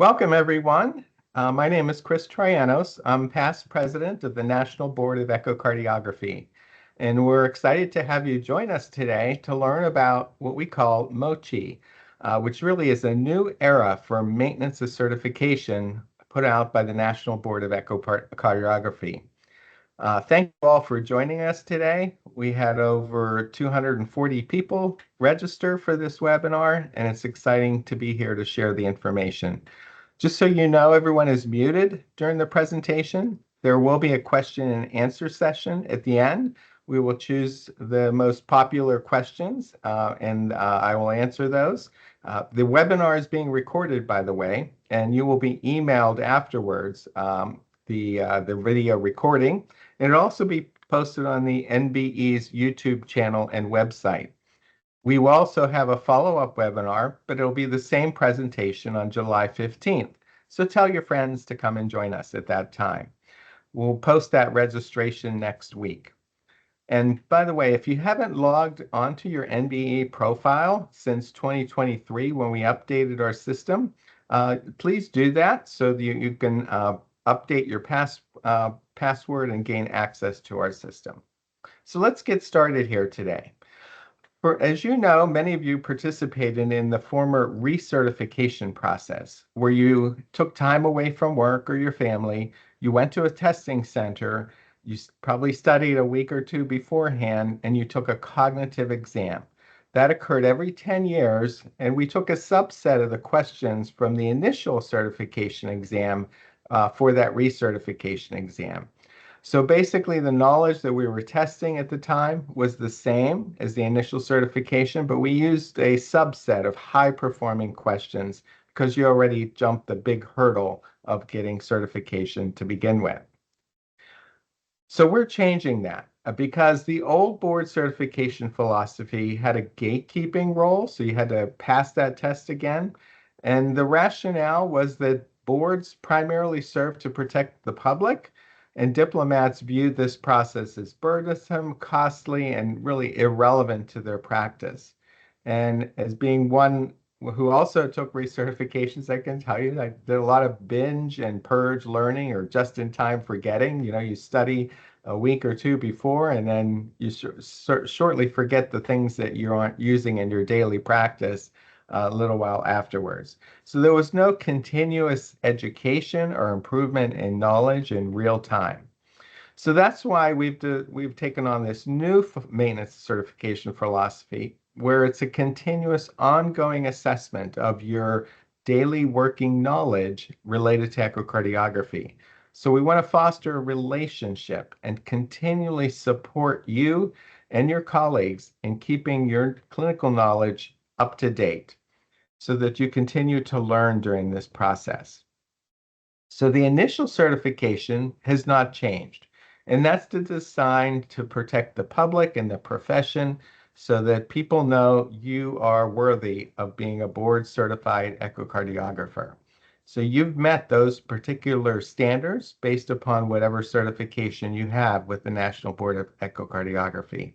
Welcome, everyone. My name is Chris Troianos. I'm past president of the National Board of Echocardiography, and we're excited to have you join us today to learn about what we call MOCE, which really is a new era for maintenance of certification put out by the National Board of Echocardiography. Thank you all for joining us today. We had over 240 people register for this webinar, and it's exciting to be here to share the information. Just so you know, everyone is muted during the presentation. There will be a question and answer session at the end. We will choose the most popular questions and I will answer those. The webinar is being recorded, by the way, and you will be emailed afterwards the video recording. And it'll also be posted on the NBE's YouTube channel and website. We will also have a follow-up webinar, but it'll be the same presentation on July 15th. So tell your friends to come and join us at that time. We'll post that registration next week. And by the way, if you haven't logged onto your NBE profile since 2023 when we updated our system, please do that so that you can update your password and gain access to our system. So let's get started here today. As you know, many of you participated in the former recertification process, where you took time away from work or your family, you went to a testing center, you probably studied a week or two beforehand, and you took a cognitive exam. That occurred every 10 years, and we took a subset of the questions from the initial certification exam for that recertification exam. So basically, the knowledge that we were testing at the time was the same as the initial certification, but we used a subset of high-performing questions because you already jumped the big hurdle of getting certification to begin with. So we're changing that because the old board certification philosophy had a gatekeeping role, so you had to pass that test again. And the rationale was that boards primarily serve to protect the public, and diplomats viewed this process as burdensome, costly, and really irrelevant to their practice. And as being one who also took recertifications, I can tell you I did a lot of binge and purge learning or just-in-time forgetting. You know, you study a week or two before, and then you shortly forget the things that you aren't using in your daily practice a little while afterwards. So there was no continuous education or improvement in knowledge in real time. So that's why we've taken on this new maintenance certification philosophy, where it's a continuous ongoing assessment of your daily working knowledge related to echocardiography. So we want to foster a relationship and continually support you and your colleagues in keeping your clinical knowledge up to date, so that you continue to learn during this process. So the initial certification has not changed, and that's designed to protect the public and the profession so that people know you are worthy of being a board-certified echocardiographer. So you've met those particular standards based upon whatever certification you have with the National Board of Echocardiography.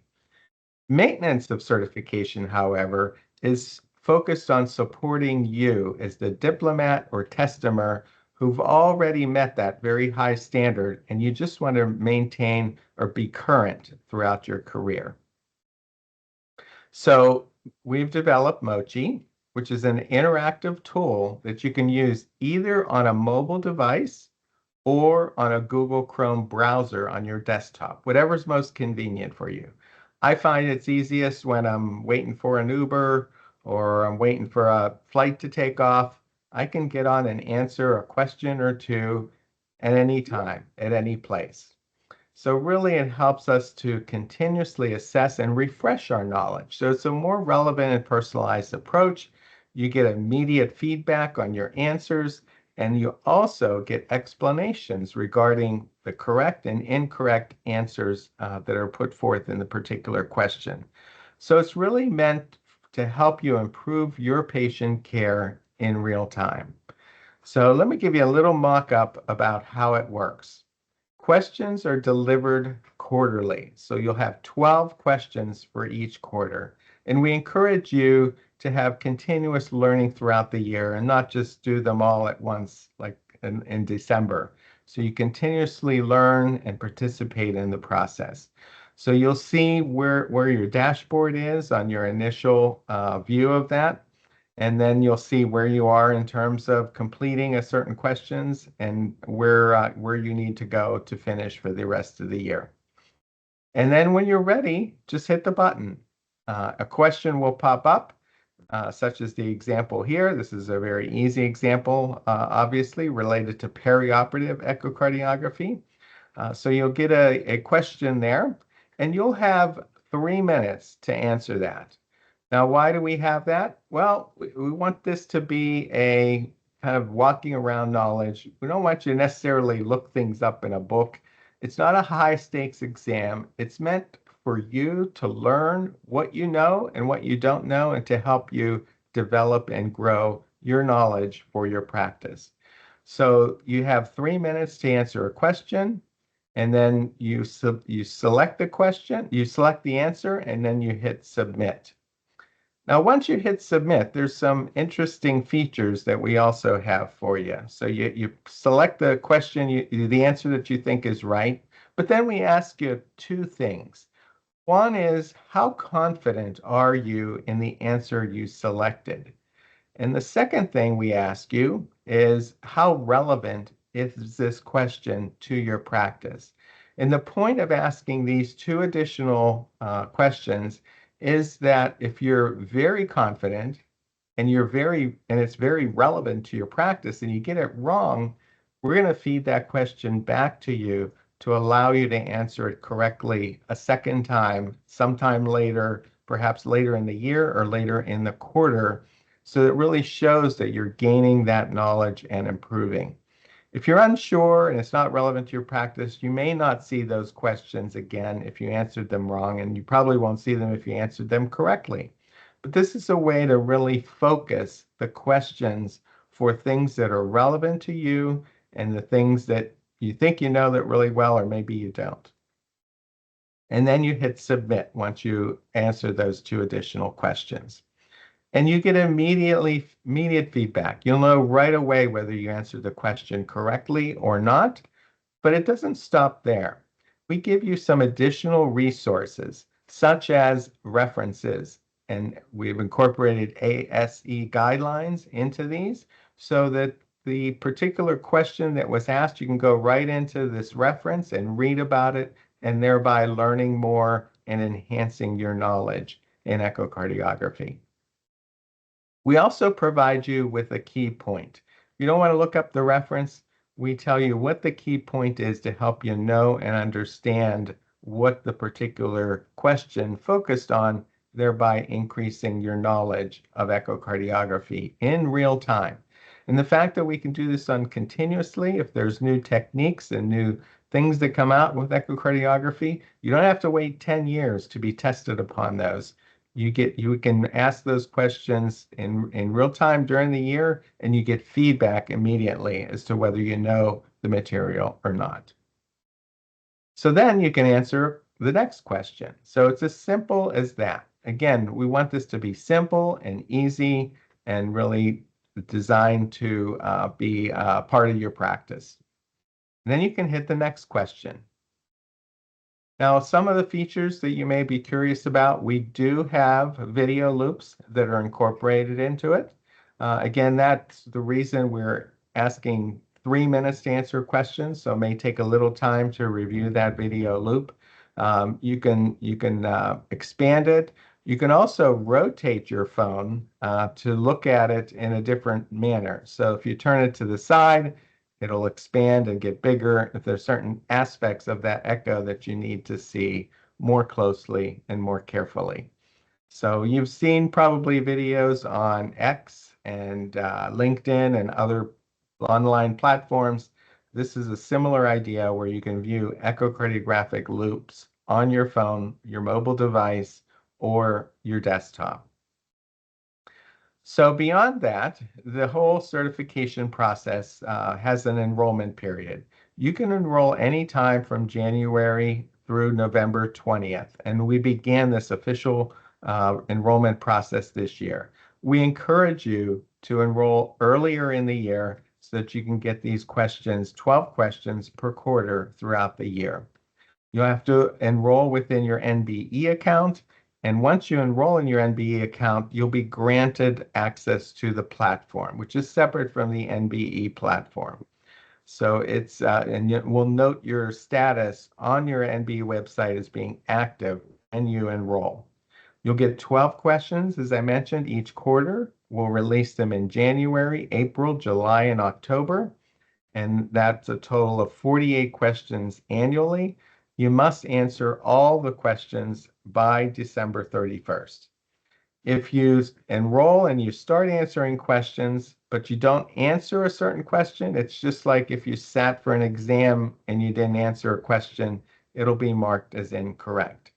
Maintenance of certification, however, is focused on supporting you as the diplomat or testimer who've already met that very high standard, and you just want to maintain or be current throughout your career. So we've developed MOCE, which is an interactive tool that you can use either on a mobile device or on a Google Chrome browser on your desktop, whatever's most convenient for you. I find it's easiest when I'm waiting for an Uber or I'm waiting for a flight to take off. I can get on and answer a question or two at any time, at any place. So really it helps us to continuously assess and refresh our knowledge. So it's a more relevant and personalized approach. You get immediate feedback on your answers, and you also get explanations regarding the correct and incorrect answers that are put forth in the particular question. So it's really meant to help you improve your patient care in real time. So let me give you a little mock-up about how it works. Questions are delivered quarterly, so you'll have 12 questions for each quarter. And we encourage you to have continuous learning throughout the year and not just do them all at once, like in December. So you continuously learn and participate in the process. So you'll see where your dashboard is on your initial view of that. And then you'll see where you are in terms of completing a certain questions and where you need to go to finish for the rest of the year. And then when you're ready, just hit the button. A question will pop up, such as the example here. This is a very easy example, obviously related to perioperative echocardiography. So you'll get a question there, and you'll have 3 minutes to answer that. Now, why do we have that? Well, we want this to be a kind of walking around knowledge. We don't want you to necessarily look things up in a book. It's not a high stakes exam. It's meant for you to learn what you know and what you don't know and to help you develop and grow your knowledge for your practice. So you have 3 minutes to answer a question, and then you select the question, you select the answer, and then you hit submit. Now, once you hit submit, there's some interesting features that we also have for you. So you select the question, the answer that you think is right, but then we ask you 2 things. One is, how confident are you in the answer you selected? And the second thing we ask you is, how relevant is this question to your practice? And the point of asking these 2 additional questions is that if you're very confident and it's very relevant to your practice and you get it wrong, we're going to feed that question back to you to allow you to answer it correctly a second time, sometime later, perhaps later in the year or later in the quarter, so it really shows that you're gaining that knowledge and improving. If you're unsure and it's not relevant to your practice, you may not see those questions again if you answered them wrong, and you probably won't see them if you answered them correctly. But this is a way to really focus the questions for things that are relevant to you and the things that you think you know that really well, or maybe you don't. And then you hit submit once you answer those 2 additional questions. And you get immediate feedback. You'll know right away whether you answered the question correctly or not, but it doesn't stop there. We give you some additional resources, such as references, and we've incorporated ASE guidelines into these so that the particular question that was asked, you can go right into this reference and read about it, and thereby learning more and enhancing your knowledge in echocardiography. We also provide you with a key point. If you don't want to look up the reference, we tell you what the key point is to help you know and understand what the particular question focused on, thereby increasing your knowledge of echocardiography in real time. And the fact that we can do this continuously, if there's new techniques and new things that come out with echocardiography, you don't have to wait 10 years to be tested upon those. You can ask those questions in real time during the year, and you get feedback immediately as to whether you know the material or not. So then you can answer the next question. So it's as simple as that. Again, we want this to be simple and easy and really designed to be part of your practice. And then you can hit the next question. Now, some of the features that you may be curious about, we do have video loops that are incorporated into it. Again, that's the reason we're asking 3 minutes to answer questions, so it may take a little time to review that video loop. You can expand it. You can also rotate your phone to look at it in a different manner. So if you turn it to the side, it'll expand and get bigger if there's certain aspects of that echo that you need to see more closely and more carefully. So you've seen probably videos on X and LinkedIn and other online platforms. This is a similar idea where you can view echocardiographic loops on your phone, your mobile device, or your desktop. So beyond that, the whole certification process has an enrollment period. You can enroll anytime from January through November 20th, and we began this official enrollment process this year. We encourage you to enroll earlier in the year so that you can get these questions, 12 questions per quarter throughout the year. You'll have to enroll within your NBE account. And once you enroll in your NBE account, you'll be granted access to the platform, which is separate from the NBE platform. So it's, and we'll note your status on your NBE website as being active and you enroll. You'll get 12 questions, as I mentioned, each quarter. We'll release them in January, April, July, and October. And that's a total of 48 questions annually. You must answer all the questions by December 31st. If you enroll and you start answering questions, but you don't answer a certain question, it's just like if you sat for an exam and you didn't answer a question, it'll be marked as incorrect.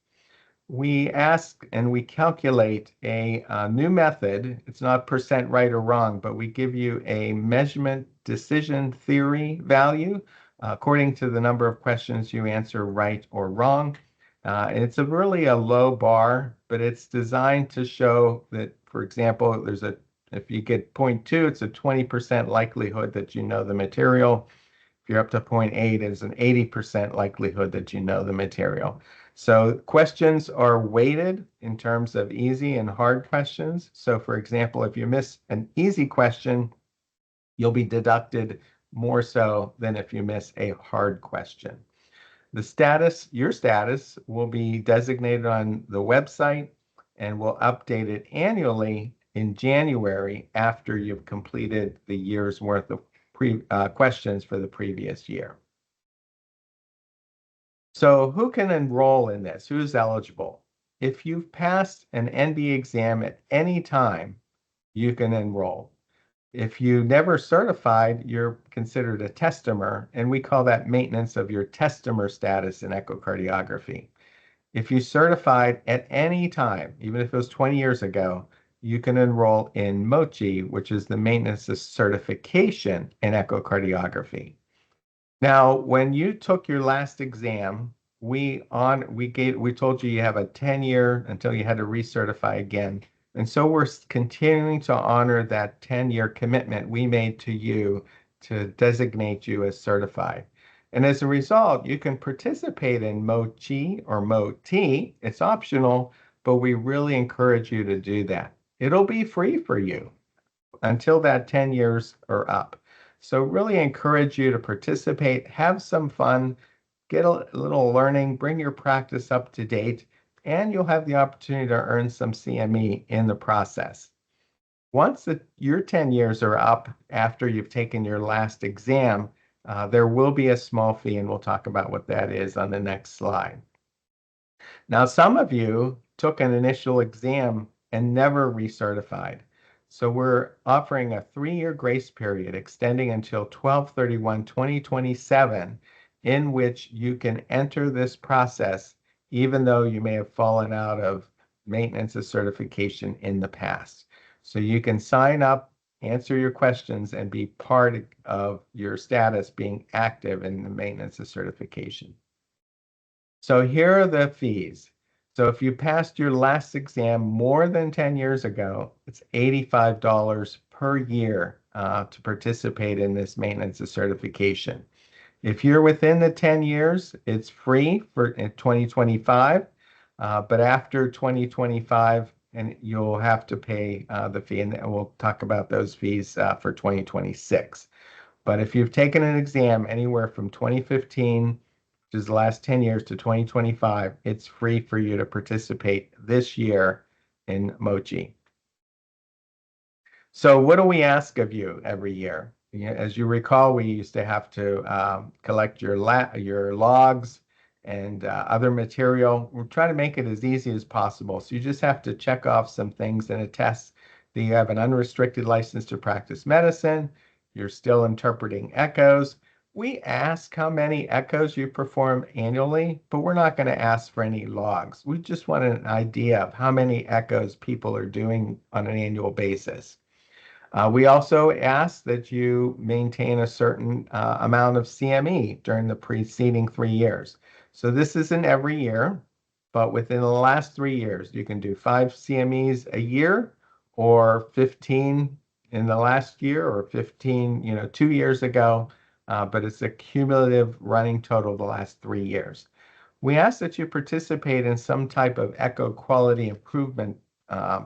We ask and we calculate a new method. It's not percent right or wrong, but we give you a measurement decision theory value according to the number of questions you answer right or wrong. It's really a low bar, but it's designed to show that, for example, if you get 0.2, it's a 20% likelihood that you know the material. If you're up to 0.8, it's an 80% likelihood that you know the material. So questions are weighted in terms of easy and hard questions. So for example, if you miss an easy question, you'll be deducted more so than if you miss a hard question. Your status will be designated on the website and we'll update it annually in January after you've completed the year's worth of questions for the previous year. So who can enroll in this? Who's eligible? If you've passed an NBE exam at any time, you can enroll. If you never certified, you're considered a testimer, and we call that maintenance of your testimer status in echocardiography. If you certified at any time, even if it was 20 years ago, you can enroll in MOCE, which is the maintenance of certification in echocardiography. Now, when you took your last exam, we told you have a 10-year until you had to recertify again. And so we're continuing to honor that 10-year commitment we made to you to designate you as certified. And as a result, you can participate in MOCE or MOTE. It's optional, but we really encourage you to do that. It'll be free for you until that 10 years are up. So really encourage you to participate, have some fun, get a little learning, bring your practice up to date, and you'll have the opportunity to earn some CME in the process. Once your 10 years are up after you've taken your last exam, there will be a small fee, and we'll talk about what that is on the next slide. Now, some of you took an initial exam and never recertified. So we're offering a 3-year grace period extending until 12/31/2027, in which you can enter this process even though you may have fallen out of maintenance of certification in the past. So you can sign up, answer your questions, and be part of your status being active in the maintenance of certification. So here are the fees. So if you passed your last exam more than 10 years ago, it's $85 per year to participate in this maintenance of certification. If you're within the 10 years, it's free for 2025, but after 2025, and you'll have to pay the fee, and we'll talk about those fees for 2026. But if you've taken an exam anywhere from 2015, which is the last 10 years, to 2025, it's free for you to participate this year in MOCE. So what do we ask of you every year? As you recall, we used to have to collect your logs and other material. We're trying to make it as easy as possible. So you just have to check off some things and attest that you have an unrestricted license to practice medicine. You're still interpreting echoes. We ask how many echoes you perform annually, but we're not going to ask for any logs. We just want an idea of how many echoes people are doing on an annual basis. We also ask that you maintain a certain amount of CME during the preceding 3 years. So this isn't every year, but within the last 3 years, you can do 5 CMEs a year or 15 in the last year, or 15, 2 years ago, but it's a cumulative running total the last 3 years. We ask that you participate in some type of echo quality improvement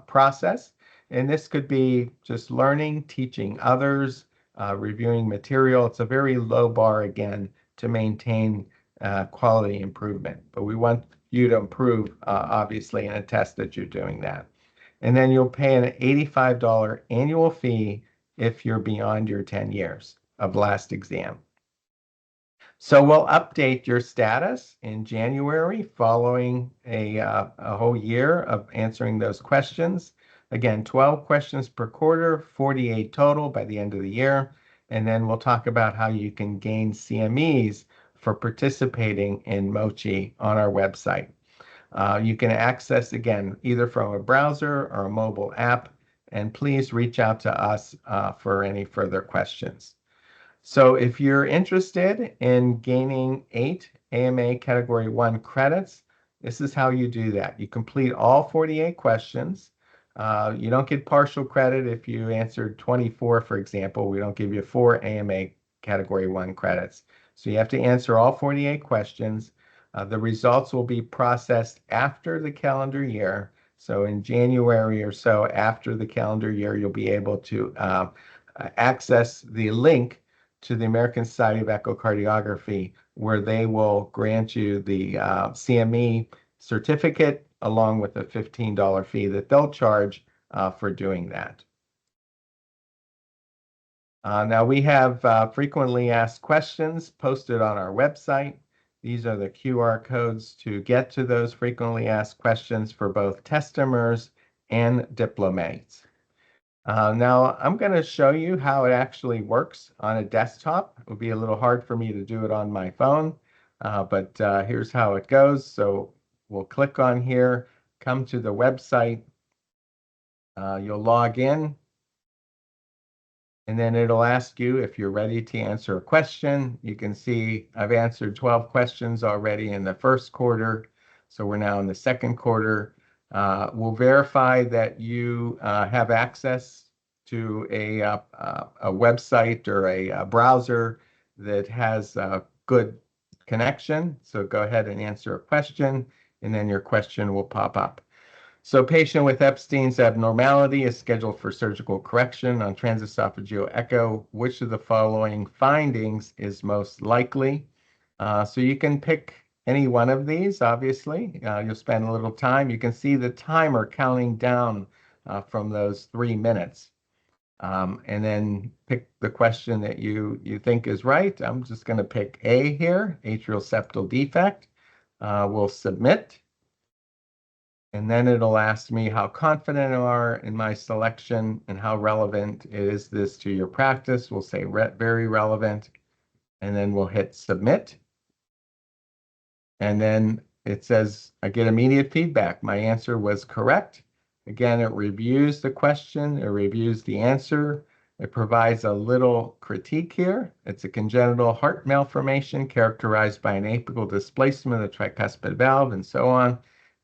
process. And this could be just learning, teaching others, reviewing material. It's a very low bar, again, to maintain quality improvement. But we want you to improve, obviously, and attest that you're doing that. And then you'll pay an $85 annual fee if you're beyond your 10 years of last exam. So we'll update your status in January following a whole year of answering those questions. Again, 12 questions per quarter, 48 total by the end of the year. And then we'll talk about how you can gain CMEs for participating in MOCE on our website. You can access, again, either from a browser or a mobile app. And please reach out to us for any further questions. So if you're interested in gaining 8 AMA Category 1 credits, this is how you do that. You complete all 48 questions. You don't get partial credit if you answered 24, for example. We don't give you 4 AMA Category 1 credits. So you have to answer all 48 questions. The results will be processed after the calendar year. So in January or so after the calendar year, you'll be able to access the link to the American Society of Echocardiography, where they will grant you the CME certificate along with a $15 fee that they'll charge for doing that. Now we have frequently asked questions posted on our website. These are the QR codes to get to those frequently asked questions for both testimers and diplomates. Now I'm going to show you how it actually works on a desktop. It will be a little hard for me to do it on my phone, but here's how it goes. So we'll click on here, come to the website. You'll log in, and then it'll ask you if you're ready to answer a question. You can see I've answered 12 questions already in the first quarter, so we're now in the second quarter. We'll verify that you have access to a website or a browser that has a good connection. So go ahead and answer a question, and then your question will pop up. So patient with Epstein's abnormality is scheduled for surgical correction on transesophageal echo. Which of the following findings is most likely? So you can pick any one of these, obviously. You'll spend a little time. You can see the timer counting down from those 3 minutes. And then pick the question that you think is right. I'm just going to pick A here, atrial septal defect. We'll submit. And then it'll ask me how confident you are in my selection and how relevant is this to your practice. We'll say very relevant. And then we'll hit submit. And then it says, I get immediate feedback. My answer was correct. Again, it reviews the question, it reviews the answer. It provides a little critique here. It's a congenital heart malformation characterized by an apical displacement of the tricuspid valve and so on.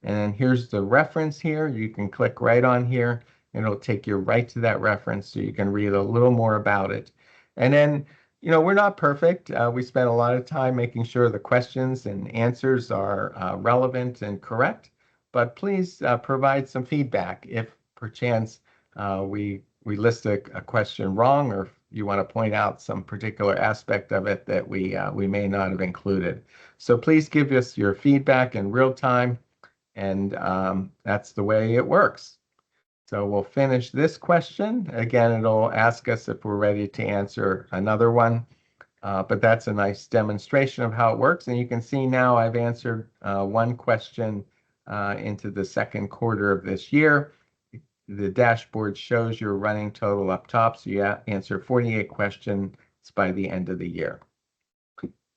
And then here's the reference here. You can click right on here, and it'll take you right to that reference so you can read a little more about it. And then, we're not perfect. We spend a lot of time making sure the questions and answers are relevant and correct. But please provide some feedback if perchance we list a question wrong, or if you want to point out some particular aspect of it that we may not have included. So please give us your feedback in real time, and that's the way it works. So we'll finish this question. Again, it'll ask us if we're ready to answer another one. But that's a nice demonstration of how it works. And you can see now I've answered one question into the second quarter of this year. The dashboard shows your running total up top. So you answer 48 questions by the end of the year.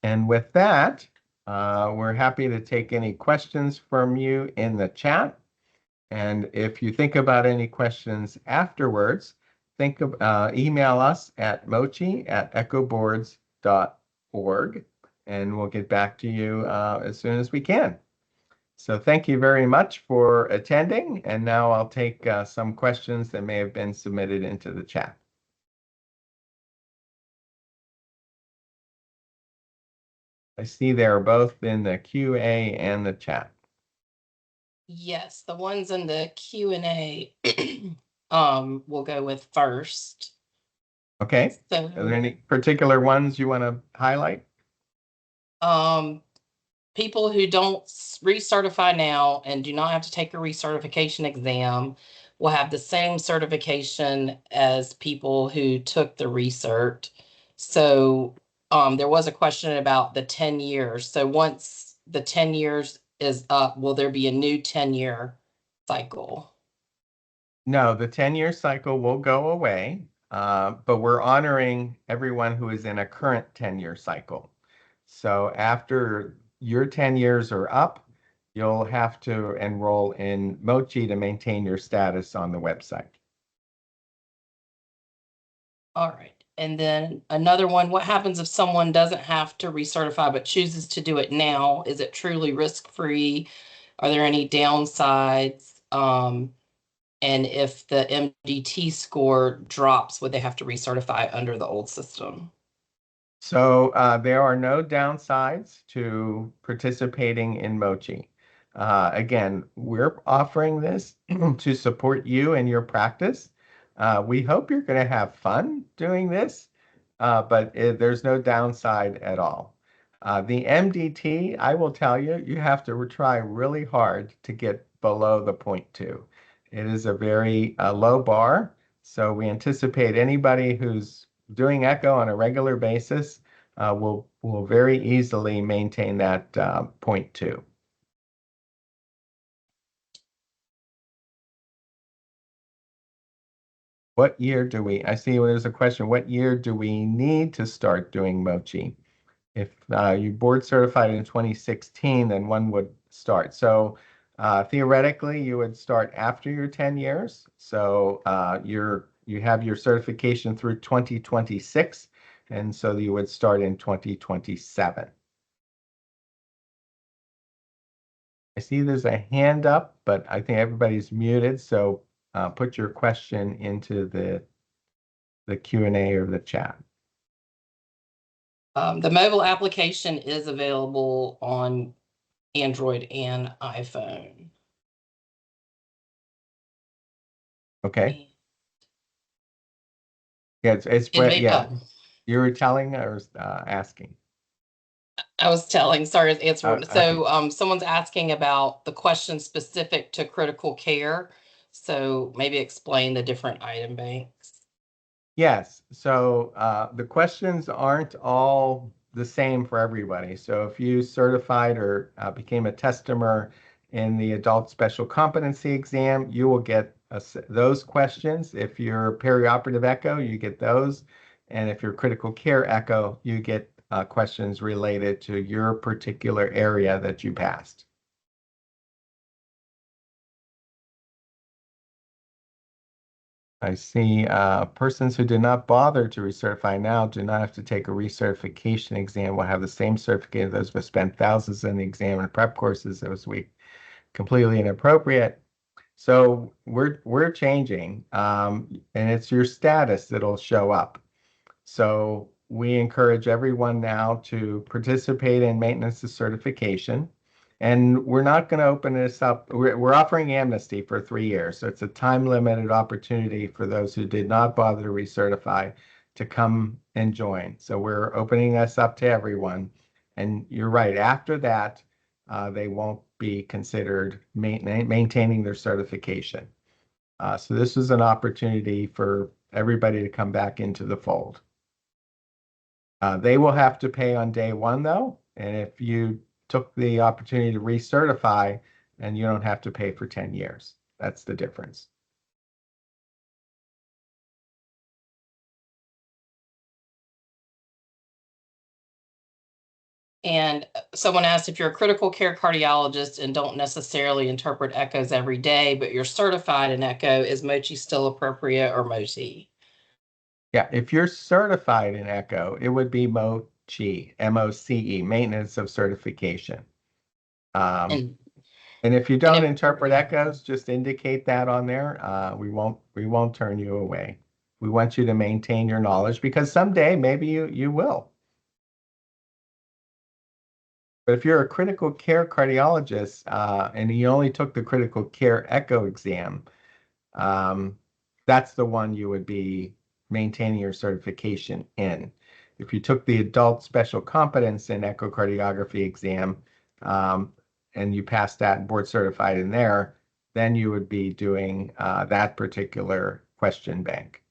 And with that, we're happy to take any questions from you in the chat. And if you think about any questions afterwards, email us at mochi@echoboards.org, and we'll get back to you as soon as we can. So thank you very much for attending. And now I'll take some questions that may have been submitted into the chat. I see they're both in the QA and the chat. Yes, the ones in the Q&A we'll go with first. Okay. So, Are there any particular ones you want to highlight? people who don't recertify now and do not have to take a recertification exam will have the same certification as people who took the recert. So there was a question about the 10 years. So once the 10 years is up, will there be a new 10-year cycle? No, the 10-year cycle will go away, but we're honoring everyone who is in a current 10-year cycle. So after your 10 years are up, you'll have to enroll in MOCE to maintain your status on the website. All right. And then another one, what happens if someone doesn't have to recertify but chooses to do it now? Is it truly risk-free? Are there any downsides? And if the MDT score drops, would they have to recertify under the old system? So there are no downsides to participating in MOCE. Again, we're offering this to support you in your practice. We hope you're going to have fun doing this, but there's no downside at all. The MDT, I will tell you, you have to try really hard to get below the 0.2. It is a very low bar, so we anticipate anybody who's doing echo on a regular basis will very easily maintain that 0.2. What year do we, I see there's a question, what year do we need to start doing MOCE? If you board certified in 2016, then one would start. So theoretically, you would start after your 10 years. So you have your certification through 2026, and so you would start in 2027. I see there's a hand up, but I think everybody's muted. So put your question into the Q&A or the chat. The mobile application is available on Android and iPhone. Okay. Yeah, yeah. You were telling or asking? I was telling, sorry, answering. Okay. So someone's asking about the question specific to critical care. So maybe explain the different item banks. Yes. So the questions aren't all the same for everybody. So if you certified or became a tester in the adult special competency exam, you will get those questions. If you're perioperative echo, you get those. And if you're critical care echo, you get questions related to your particular area that you passed. I see persons who did not bother to recertify now do not have to take a recertification exam, will have the same certificate as those who spent thousands in the exam and prep courses this week. Completely inappropriate. So we're changing, and it's your status that'll show up. So we encourage everyone now to participate in maintenance of certification. And we're not going to open this up. We're offering amnesty for 3 years. So it's a time-limited opportunity for those who did not bother to recertify to come and join. So we're opening this up to everyone. And you're right, after that, they won't be considered maintaining their certification. So this is an opportunity for everybody to come back into the fold. They will have to pay on day one, though. And if you took the opportunity to recertify, and you don't have to pay for 10 years. That's the difference. And someone asked if you're a critical care cardiologist and don't necessarily interpret echoes every day, but you're certified in echo, is MOCE still appropriate or MOCE? Yeah, if you're certified in echo, it would be MOCE, M-O-C-E, maintenance of certification. And And if you And don't if interpret echoes, just indicate that on there. We won't turn you away. We want you to maintain your knowledge because someday maybe you will. But if you're a critical care cardiologist and you only took the critical care echo exam, um, that's the one you would be maintaining your certification in. If you took the adult special competence in echocardiography exam and you passed that and board certified in there, then you would be doing that particular question bank.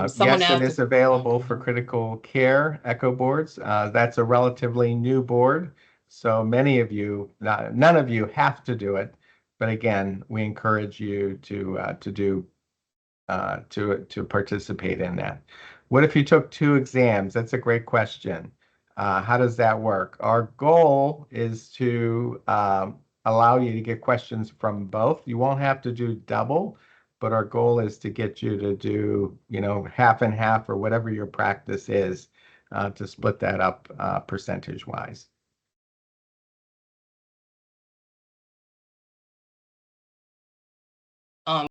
someone Yes, it asked, is available for critical care echo boards. That's a relatively new board, so many of you, none of you have to do it, but again, we encourage you to do to participate in that. What if you took two exams? That's a great question. How does that work? Our goal is to allow you to get questions from both. You won't have to do double, but our goal is to get you to do, half and half or whatever your practice is to split that up percentage-wise.